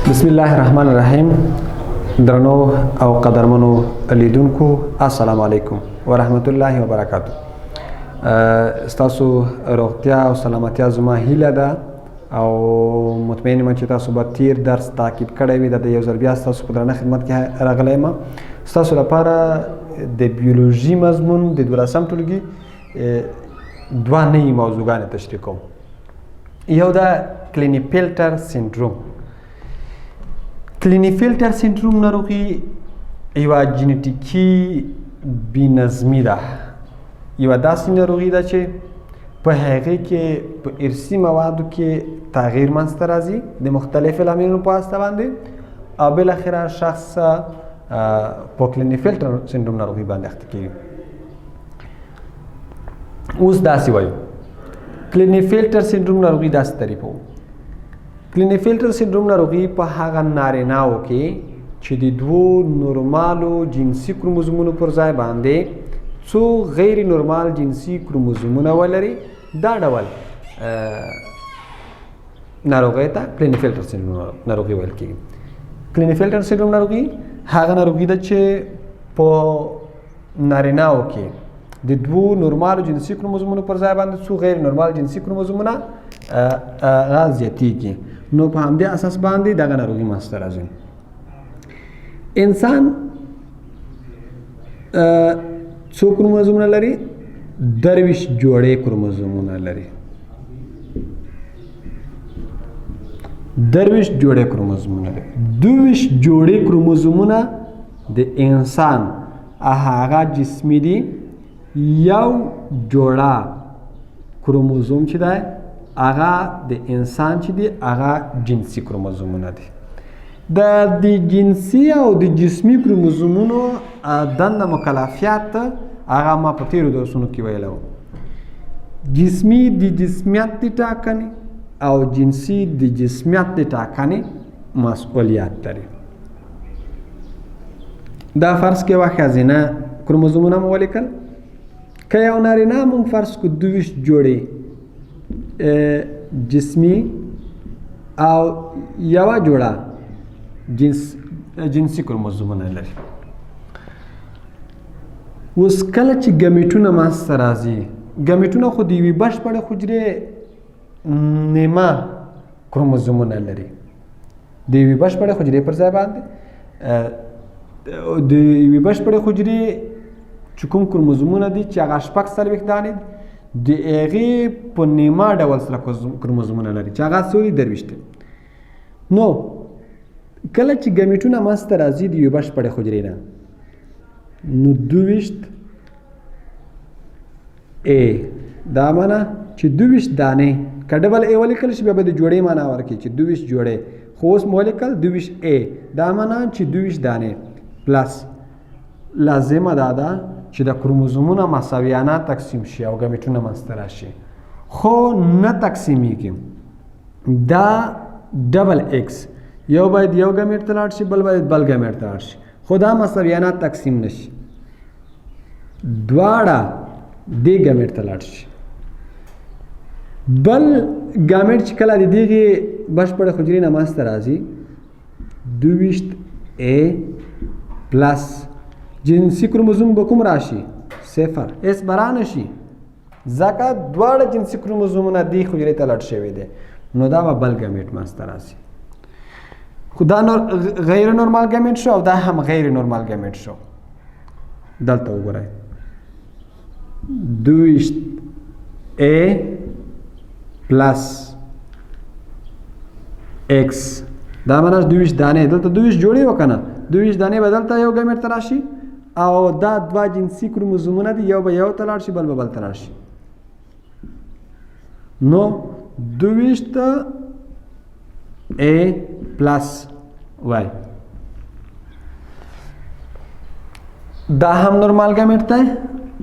بسم الله الرحمن الرحیم. درنو او قدرمنو لیدونکو السلام علیکم ورحمت الله وبرکاتو. تاسو روغتیا او سلامتیا زما هیله ده او مطمئن یم چې تاسو به تیر درس تعقیب کړی وي. د یو ځل بیا ستاسو په درنه خدمت کې راغلی یم. ستاسو لپاره د بیولوژي مضمون د 12 ټولګي دوه نوي موضوعګانې تشریح کوم. یو د کلینیفیلټر سینډروم. کلینیفیلټر سینډروم ناروغي یوه جینیټیکي بېنظمي ده. یوه داسې ناروغي ده چې په هغې کې په ارثي موادو کې تغییر منځته راځي د مختلفو لاملونو په واسطه باندې او بالاخره شخص په کلینیفیلټر سینډروم ناروغي باندې اخته کېږي. اوس داسې وایو کلینیفیلټر سینډروم ناروغي داسې تعریفوو. کلینیفیلټر سینډروم ناروغي په هغه نارینه‌و کې چې د دوو نورمالو جنسي کروموزومونو پر ځای باندې څو غیر نورمال جنسي کروموزومونه ولري، دا ډول ناروغۍ ته کلینیفیلټر سینډروم ناروغي ویل کېږي. کلینیفیلټر سینډروم ناروغي هغه ناروغي ده چې په نارینه‌و کې د دوو نورمالو جنسي کروموزومونو پر ځای باندې څو غیر نورمال جنسي کروموزومونه هغه زیاتېږي. نو په همدې اساس باندې دغه ناروغي منځته راځي. انسان څو کروموزومونه لري؟ 23 جوړې کروموزومونه لري. 23 جوړې کروموزومونه لري. 22 جوړې کروموزومونه د انسان هغه جسمي دي. یو جوړه کروموزوم چې دی هغه د انسان چې دی هغه جنسي کروموزومونه دي. د جنسي او د جسمي کروموزومونو دنده مکلفیت هغه ما په تیرو درسونو کې ویلی وو. جسمي د جسمیت د ټاکنې او جنسي د جسمیت د ټاکنې مسئولیت لري. دا فرض کې یوه ښځینه کروموزومونه مو ولیکل. که یو نارینه مونږ فرض کړو 22 جوړې جسمي او یوه جوړه جنسي کروموزومونه لري. اوس کله چې ګمیټونه منځته راځي، ګمیټونه خو د یوې بشپړې حجرې نیمه کروموزومونه لري. د یوې بشپړې حجرې پر ځای باندې د یوې بشپړې حجرې چې کوم کروموزومونه دي چې هغه 46 دانې د هغې په نیمه ډول سره کروموزومونه لري چې هغه څو دي 23. نو کله چې ګمیټونه منځته راځي د یوې بشپړې حجرې نه، نو 22 دا معنی چې 22 دانې که ډبل ای ولیکل شي بیا به د جوړې معنا ورکړي چې 22 جوړې، خو اوس مو ولیکل 22 دا معنی چې 22 دانې پلس لازمه دا ده چې د کروموزومونه مساویانه تقسیم شي او ګمیټونه منځته راشي، خو نه تقسیمیږي. دا ډبل ایکس یو باید یو ګمیټ ته لاړ شي، بل باید بل ګمیټ ته لاړ شي، خو دا مساویانه تقسیم نشي. دواړه دې ګمیټ ته لاړ شي. بل ګمیټ چې کله د دغې بشپړې حجرې نه منځته راځي 22 پلس جنسي کروموزوم به کوم راشي؟ 0. اس برا نشي ځکه دواړه جنسي کروموزومونه دې حجرې ته لاړ شوي دي. نو دا به بل ګمیټ منځته راځي. خو دا غیر نورمال ګمیټ شو او دا هم غیر نورمال ګمیټ شو. دلته وګورئ 22 پلس ایکس دا معنی 22 دانې دلته 22 جوړې وکنه 22 دانې به دلته یو ګمیټ ته راشي او دا دوه جنسي کروموزومونه دي، یو به یو ته لاړ شي بل به بل ته لاړ شي. نو 22 پلس وای دا هم نورمال ګمیټ دی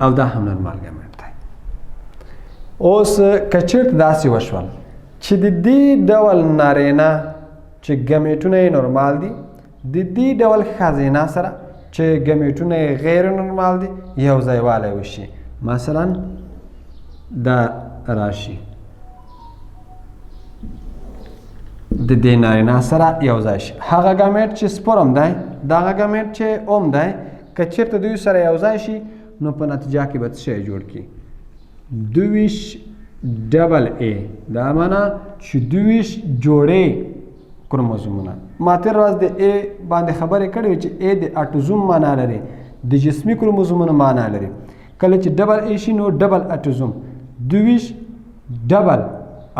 او دا هم نورمال ګمیټ دی. اوس که چېرته داسې وشول چې د دې ډول نارینه چې ګمیټونه یې نورمال دي د دې ډول ښځینه سره چې ګمیټونه یې غیر نورمال دي یو ځای والی وشي، مثلا دا راشي د دې نارینه سره یو ځای شي. هغه ګامیټ چې سپرم دی دغه ګامیټ چې اوم دی که چېرته دوی سره یو ځای شي نو په نتیجه کې به څه شی جوړ کړي 22 ډبل ا دا معنا چې 22 جوړې کروموزومونه. ما تېره ورځ د ا باندې خبرې کړې وې چې ا د اټوزوم معنا لري د جسمي کروموزومونو معنا لري. کله چې ډبل ا شي نو ډبل اټوزوم 22 ډبل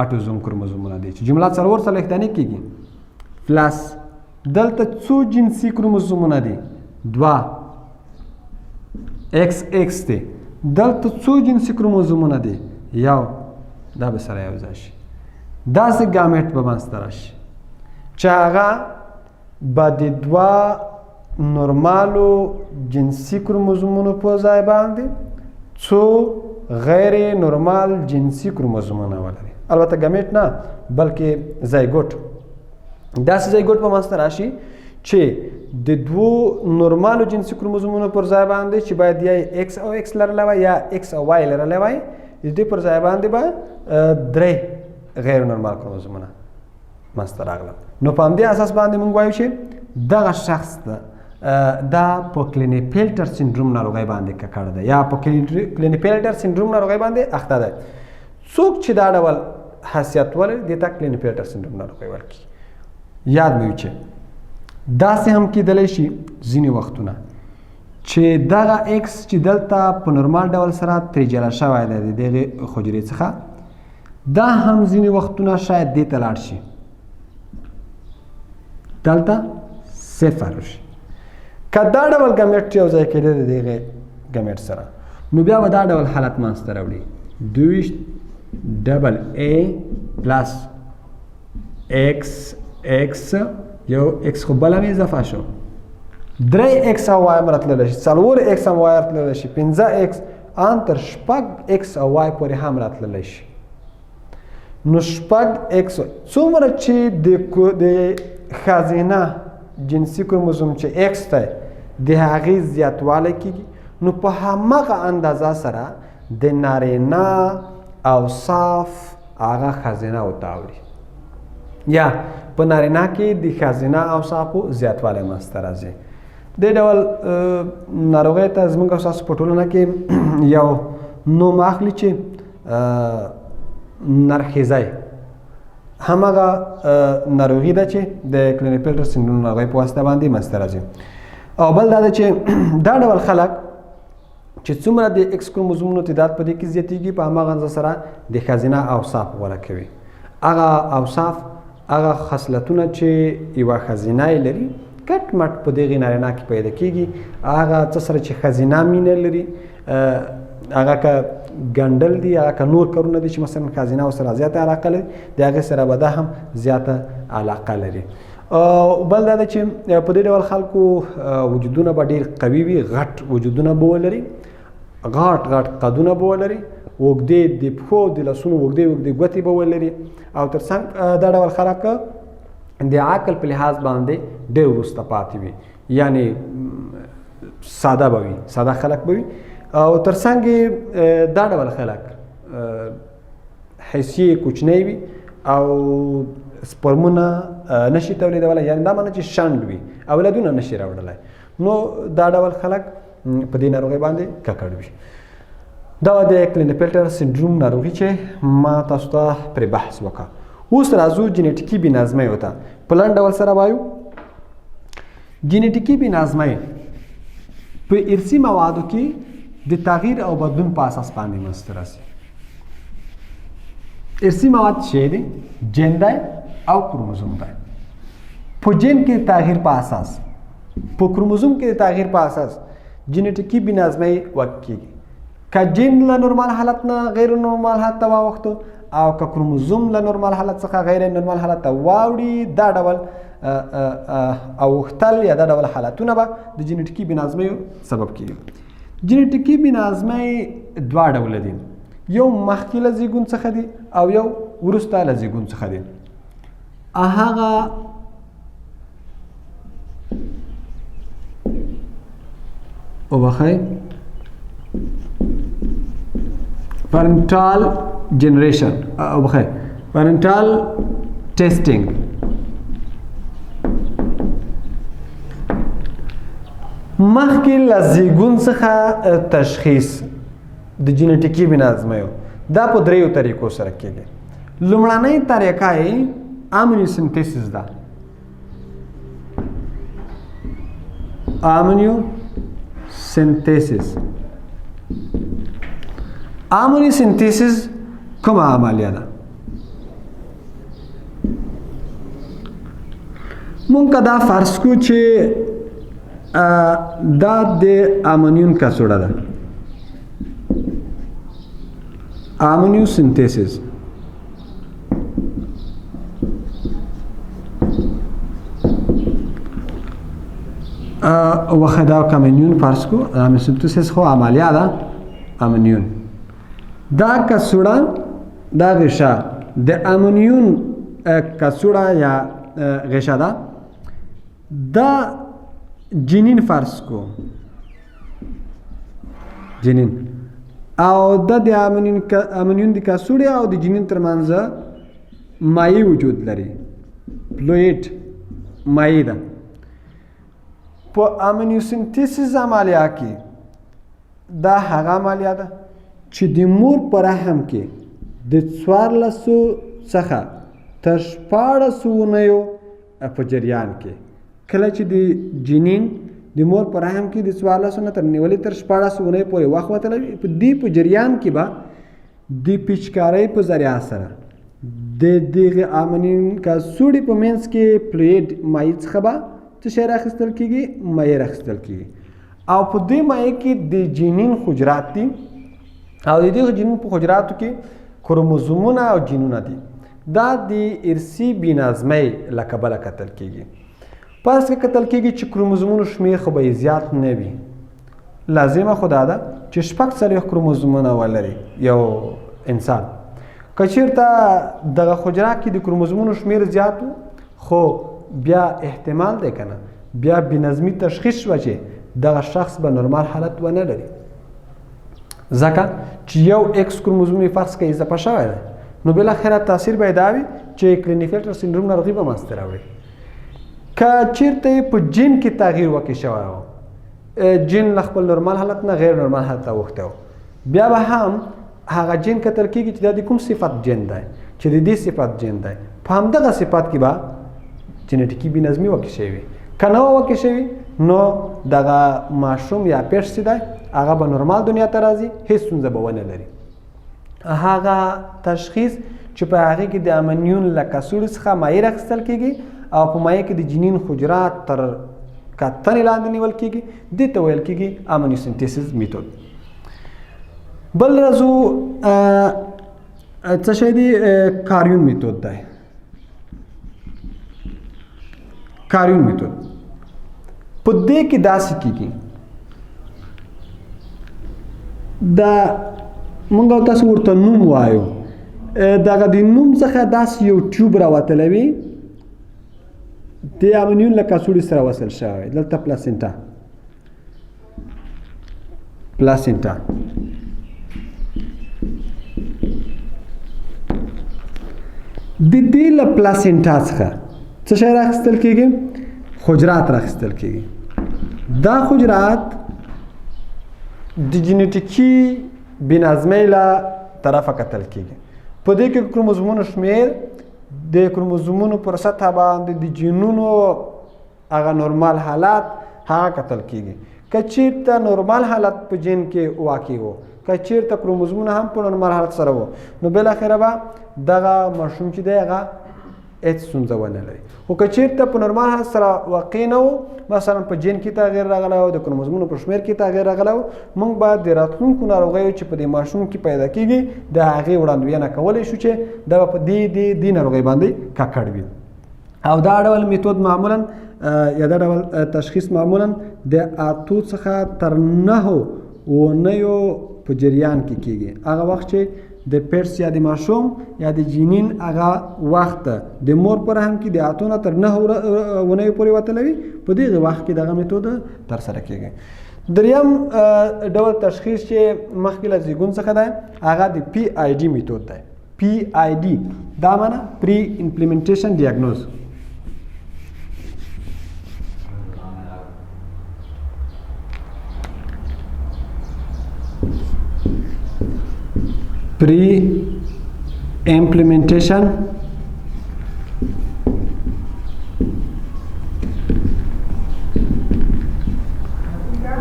اټوزوم کروموزومونه دي چې جمله څلور څلوېښتانې کېږي پلس دلته څو جنسي کروموزومونه دي 2 ایکس ایکس دی دلته څو جنسي کروموزومونه دي یو دا به سره یو ځای شي داسې ګامیټ به منځته راشي چې هغه به د 2 نورمالو جنسي کروموزومونو په ځای باندې څو غیر نورمال جنسي کروموزومونه ولري. البته ګامیټ نه بلکې زایګوټ داسې زایګوټ په منځته راشي چې د 2 نورمالو جنسي کروموزومونو پر ځای باندې چې باید یا ایکس او ایکس لرلی وای یا ایکس او وای لرلی وای د دې پر ځای باندې به 3 غیر نورمال کروموزومونه منځته راغله. نو په همدې اساس باندې موږ وایو چې دغه شخص دا په کلینیپیلټر سینډروم ناروغۍ باندې ککړ دی یا په کلینیپیلټر سینډروم ناروغۍ باندې اخته دی. څوک چې دا ډول حیثیت ولري دې ته کلینیپیلټر سینډروم ناروغۍ ویل کېږي. یاد مې وي چې داسې هم کېدلی شي ځینې وختونه چې دغه ایکس چې دلته په نورمال ډول سره ترې جلا شوی دی د دغې حجرې څخه دا هم ځینې وختونه شاید دې ته لاړ شي دلته صفر وشي. که دا ډول ګامیټ یو ځای کېدی د دغې ګامیټ سره نو بیا به دا ډول حالت منځته راوړي 22 ډبل ا پلس ایکس ایکس یو ایکس خو بله مې اضافه شو 3 ایکس او وای هم راتللی شي 4 ایکس هم وای راتللی شي 5 ایکس ان تر 6 ایکس او وای پورې هم راتللی شي. نو 6 ایکس څومره چې د ښځینه جنسي کروموزوم چې ایکس دی د هغې زیاتوالی کېږي نو په همغه اندازه سره د نارینه اوصاف هغه ښځینه ورته اوړي یا په نارینه کې د ښځینه اوصافو زیاتوالی منځته راځي. دې ډول ناروغۍ ته زموږ او ستاسو په ټولنه کې یو نوم اخلي چې نرخیزی همغه ناروغي ده چې د کلینیپیلټر سینډروم ناروغۍ په واسطه باندې منځته راځي. او بل دا ده چې دا ډول خلک چې څومره د ایکس کروموزومونو تعداد په دې کې زیاتېږي په هماغه اندازه سره د ښځینه اوصاف غوره کوي. هغه اوصاف هغه خصلتونه چې یوه ښځینه یې لري کټ مټ په دغې نارینه کې پیدا کېږي. هغه څه سره چې ښځینه مینه لري هغه که ګنډل دي هغه که نور کارونه دي چې مثلا ښځینه ورسره زیاته علاقه لري د هغې سره به دا هم زیاته علاقه لري. بل دا ده چې په دې ډول خلکو وجودونه به ډېر قوي وي غټ وجودونه به ولري غټ غټ قدونه به ولري اوږدې د پښو د لاسونو اوږدې اوږدې ګوتې به ولري او تر څنګ دا ډول خلک د عقل په لحاظ باندې ډېر وروسته پاتې وي یعنې ساده به وي ساده خلک به وي او تر څنګ دا ډول خلک حیثیې کوچنی وي او سپرمونه نشي تولیدولی یعنې دا معنی چې شنډ وي اولادونه نشي راوړلی نو دا ډول خلک په دې ناروغۍ باندې ککړ وي. دا د کلینیپیلټر سینډروم ناروغي چې ما تاسو ته پرې بحث وکړه. اوس راځو جینیټیکي بېنظمیو ته. په لنډ ډول سره وایو جینیټیکي بېنظمۍ په ارثي موادو کې د تغییر او بدلون په اساس باندې منځته راځي. ارثي مواد څه دي؟ جین دی او کروموزوم دی. په جین کې تغییر په اساس په کروموزوم کې د تغییر په اساس جینیټیکي بېنظمۍ واقع کېږي. که جین له نورمال حالت نه غیر نورمال حالت ته واوښتو او که کروموزوم له نورمال حالت څخه غیر نورمال حالت ته واوړي دا ډول اوښتل یا دا ډول حالتونه به د جینیټیکي بېنظمیو سبب کېږي. جینیټیکي بېنظمۍ دوه ډوله دي یو مخکې له زیږون څخه دي او یو وروسته له زیږون څخه دي. هغه وبخئ parental generation parental testing مخکې له زیږون څخه تشخیص د جینیټیکي بېنظمیو دا په دریو طریقو سره کېږي. لومړنۍ طریقه یې امنیوسنتیسس ده. امنیوسنتیسس کومه عملیه ده؟ مونږ که دا فرض کړو چې دا د امنیون کڅوړه ده. امنیوسنتیسس وخدا کمنیون فرض کو امنیوسنتیسس خو عملیه ده. امنیون دا کڅوړه دا غشا د امنیون کڅوړه یا غشا ده. دا جنین فرض کو جنین او د امنیون د کڅوړې او د جنین ترمنځ مایع وجود لري. فلویډ مایع ده. په امنیوسنتیسس عملیه کې دا هغه عملیه ده چې د مور په رحم کې د 14 څخه تر 14 اونیو په جریان کې کله چې د جنین د مور په رحم کې د 14 نه تر نیولې تر 14 اونیو پورې وخت وتلی په دې په جریان کې به د پیچکارۍ په ذریعه سره د دغه امنیون کڅوړې په منځ کې فلویډ مایع څخه به څه شی راخیستل کېږي؟ مایع راخیستل کېږي. او په دې مایع کې د جنین حجرات دي او د دې جنین په حجراتو کې کروموزومونه او جینونه دي. دا د ارثي بېنظمۍ له کبله کتل کېږي. پس کې کتل کېږي چې کروموزومونو شمېر خو به زیات نه وي. لازمه خو دا ده چې 46 کروموزومونه ولري یو انسان. که چېرته دغه حجره کې د کروموزومونو شمېر زیات خو بیا احتمال دی که نه بیا بېنظمي تشخیص شوه چې دغه شخص به نورمال حالت ونه لري. ځکه چې یو ایکس کروموزوم یې فرض کړئ اضافه شوی دی نو بالاخره تاثیر به یې دا وي چې کلینیفیلټر سنډروم ناروغي به منځته راوړي. که چېرته یې په جین کې تغییر وکړی شوی و جین له خپل نورمال حالت نه غیر نورمال حالت ته اوښتی و بیا به هم هغه جین کتل کېږي چې دا د کوم صفت جین دی چې د دې صفت جین دی په همدغه صفت کې به جینیټیکي بېنظمي وکړی شوي. که نه وه وکړی شوي نو دغه ماشوم یا پیښ چې دی هغه به نورمال دنیا ته راځي هېڅ ستونزه به ونه لري. هغه تشخیص چې په هغې کې د امنیون له کڅوړې څخه مایع راخیستل کېږي او په مایع کې د جنین حجرات تر کتنې لاندې نیول کېږي دې ته ویل کېږي امنیوسنتیسس میتود. بل راځو څه شی دی؟ کاریون میتود دی. کاریون میتود په دې کې داسې کېږي دا مونږ او تاسو ورته نوم وایو. دغه د نوم څخه داسې یو ټیوب راوتلی وي د امنیون له کڅوړې سره وصل شوی دلته پلاسینټا د دې له پلاسینټا څخه څه شی راخیستل کېږي؟ حجرات راخیستل کېږي. دا حجرات د جینیټیکي بېنظمۍ له طرفه کتل کېږي. په دې کې کروموزومونو شمېر د کروموزومونو پر سطحه باندې د جینونو هغه نورمال حالات هغه کتل کېږي. که چېرته نورمال حالت په جین کې واقع و که چېرته کروموزومونه هم په نورمال حالت سره و نو بالاخره به دغه ماشوم چې دی هغه هېڅ ستونزه ونه لري. خو که چېرته په نورمال حالت سره واقع نه و مثلا په جین کې تغییر راغلی او د کروموزومونو په شمېر کې تغییر راغلی و موږ به د راتلونکو ناروغیو چې په دې ماشوم کې پیدا کېږي د هغې وړاندوینه کولی شو چې دا به په دې ناروغۍ باندې ککړ وي. او دا ډول میتود معمولا یا دا ډول تشخیص معمولا د 8 څخه تر 9 اونیو په جریان کې کېږي. هغه وخت چې د پیټس یا د ماشوم یا د جنین هغه وخت د مور په رحم کې د 8 نه تر 9 اونیو پورې وتلی وي په دغه وخت کې دغه میتود ترسره کېږي. دریم ډول تشخیص چې مخکې له زیږون څخه دی هغه د PID میتود دی. PID دا معنی پری امپلیمنټیشن ډیاګنوز. pre-implementation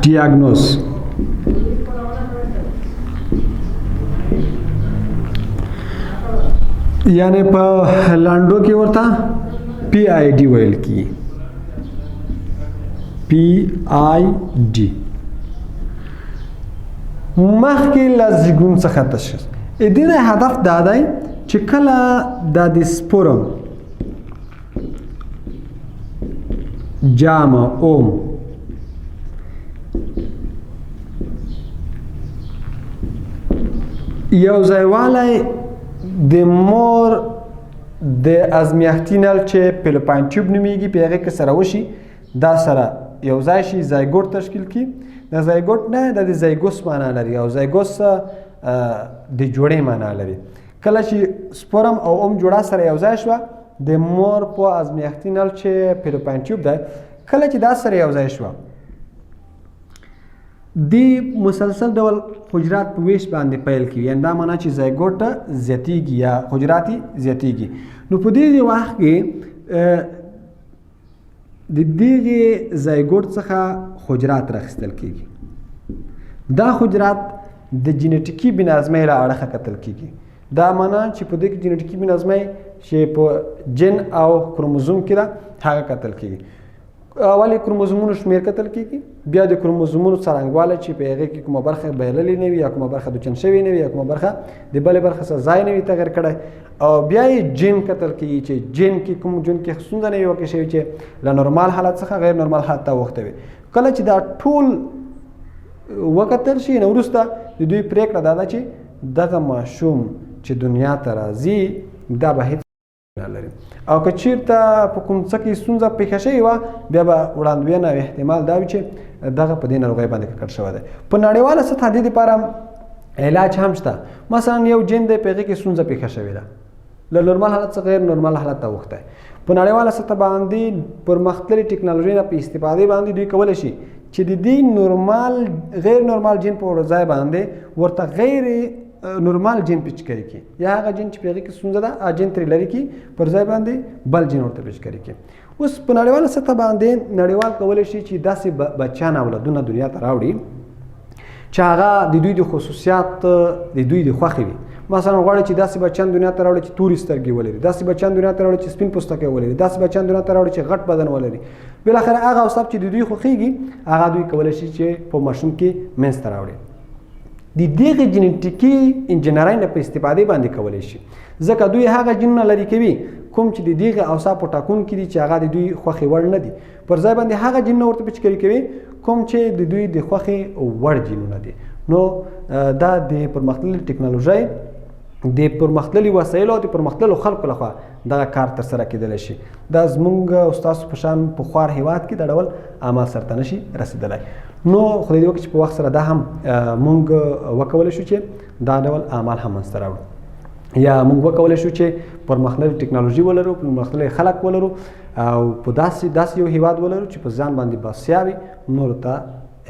diagnose. یعنی په لانډو کې ورته PID ویل کی PID مخکې له زیږون څخه تشخیص. د دې هدف دا دی چې کله د سپورم جامع اوم یو ځایوالی د مور د ازمیښتي نل چې فلوپاین ټیوب نومیږي په هغې کې سره وشي دا سره یو ځای شي زایګوټ تشکیل کړي. د زایګوټ نه د زایګوس معنا لري او زایګوس د جوړې معنا لري. کله چې سپورم او اوم جوړه سره یو ځای شوه د مور په ازمیښتي نل چې فلوپاین ټیوب دی کله چې دا سره یو ځای شوه دی مسلسل ډول حجرات په ویش باندې پیل کیږي. یعنې دا معنا چې زایګوټ زیاتیږي یا حجرات زیاتیږي. نو په دې وخت کې د دغې زایګوټ څخه حجرات راخیستل کیږي. دا حجرات د جینیټیکي بېنظمۍ له اړخه کتل کیږي. دا معنا چې په دې کې جینیټیکي بېنظمۍ چې په جن او کروموزوم کې ده هغه کتل کیږي. اول کروموزومونو شمیر کتل کیږي، بیا د کروموزومونو څرنګوالی چې په هغې کې کومه برخه بایللې نه وي یا کومه برخه دوچن شوې نه وي یا کومه برخه د بلې برخه سره ځای نه وي تغیر کړی، او بیا یې جین کتل کیږي چې جین کې کوم جون کې ستونزه نه وي وکړې شوې چې له نورمال حالت څخه غیر نورمال حالت ته اوښته وي. کله چې دا ټول وکتل شي نو وروسته د دوی پرېکړه دا ده چې دغه ماشوم چې دنیا ته راځي دا به هېڅ نه لري، او که چېرته په کوم څه کې ستونزه پېښه شوې وه بیا به وړاندوینه او احتمال دا وي چې دغه په دې ناروغۍ باندې ککړ شوی دی. په نړیواله سطحه دې دپاره علاج هم شته. مثلا یو جین دی په هغې کې ستونزه پېښه شوې ده، له نورمال حالت څخه غیر نورمال حالت ته اوښتی. په نړیواله سطحه باندې پرمختللې ټکنالوژۍ نه په استفادې باندې دوی کولی شي چې د دې نورمال غیر نورمال جین په ځای باندې ورته غیر نورمال جین پیچکاري کړي، یا هغه جین چې په هغې کې ستونزه ده هغه جین ترې لرې کړي، پر ځای باندې بل جین ورته پیچکاري کړي. اوس په نړیواله سطحه باندې نړیوال کولی شي چې داسې بچیان اولادونه دنیا ته راوړي چې هغه د دوی د خصوصیات د دوی د خوښې وي. مثلا غواړي چې داسې بچیان دنیا ته راوړي چې تورې سترګې ولري، داسې بچیان دنیا ته راوړي چې سپین پوستکی ولري، داسې بچیان دنیا ته راوړي چې غټ بدن ولري. بالاخره هغه اوصاف چې د دوی خوښېږي هغه دوی کولی شي چې په ماشوم کې منځته راوړي. د دغې جینیټیکي انجینرۍ نه په استفادې باندې کولی شي، ځکه دوی هغه جینونه لرې کوي کوم چې د دغې اوصافو ټاکونکي دي چې هغه د دوی خوښې وړ نه دي، پر ځای باندې هغه جینونه ورته پیچکاري کوي کوم چې د دوی د خوښې وړ جینونه دي. نو دا د پرمختللې ټکنالوژۍ د پرمختللي وسایلو او د پرمختللو خلکو لخوا دغه کار ترسره کیدلی شي. دا زموږ او ستاسو په شان په خوار هیواد کې دا ډول عمل سرته نشي رسېدلی. نو خدای دې وکړي چې په وخت سره دا هم موږ وکولی شو چې دا ډول اعمال هم منځته راوړو، یا موږ وکولی شو چې پرمختللې ټکنالوژي ولرو، پرمختللي خلک ولرو، او په داسې یو هیواد ولرو چې په ځان باندې باسیا وي، نورو ته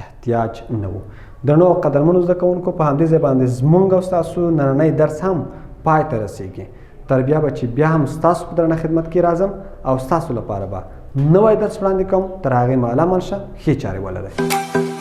احتیاج نه وو. درنو قدرمنو زده کوونکو، په همدې ځای باندې زموږ او ستاسو نننی درس هم پای ته رسیږي. تر بیا به چې بیا هم ستاسو په درنه خدمت کې راځم او ستاسو لپاره به نوی درس وړاندې کوم. تر هغې مهاله مل شه، ښې چارې ولرئ.